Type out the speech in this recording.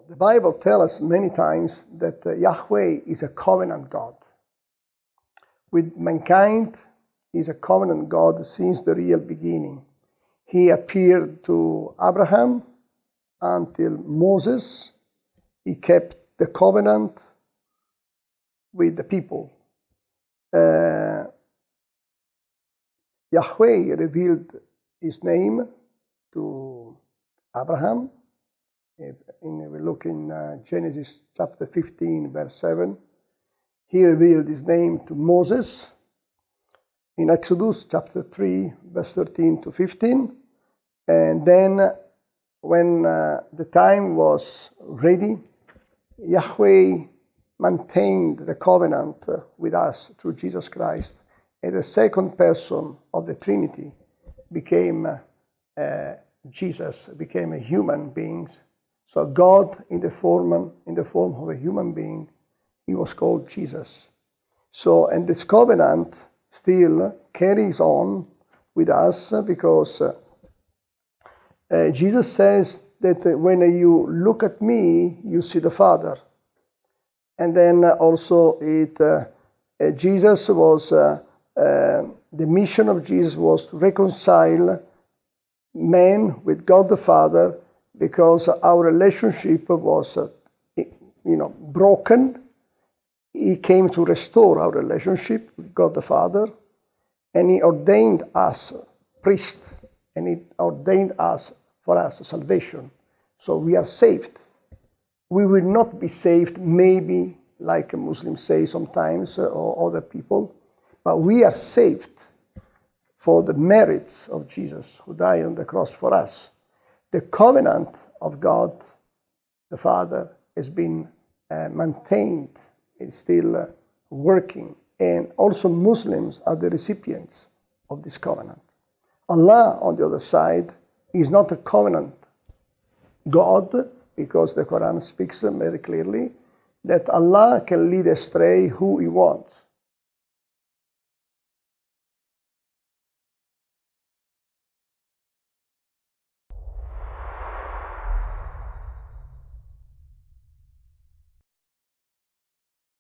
The Bible tells us many times that Yahweh is a covenant God. With mankind, He is a covenant God since the real beginning. He appeared to Abraham until Moses. He kept the covenant with the people. Yahweh revealed His name to Abraham. We look in Genesis chapter 15, verse 7. He revealed His name to Moses. In Exodus chapter 3, verse 13 to 15. And then when the time was ready, Yahweh maintained the covenant with us through Jesus Christ. And the second person of the Trinity became Jesus, became a human being. So God, in the form of a human being, He was called Jesus. So, and this covenant still carries on with us because Jesus says that when you look at me, you see the Father. And then also Jesus was, the mission of Jesus was to reconcile man with God the Father because our relationship was, broken. He came to restore our relationship with God the Father, and He ordained us priests, and He ordained for us salvation. So we are saved. We will not be saved maybe like Muslims say sometimes or other people, but we are saved for the merits of Jesus who died on the cross for us. The covenant of God the Father has been maintained. It's still working. And also Muslims are the recipients of this covenant. Allah, on the other side, is not a covenant God, because the Quran speaks very clearly that Allah can lead astray who He wants.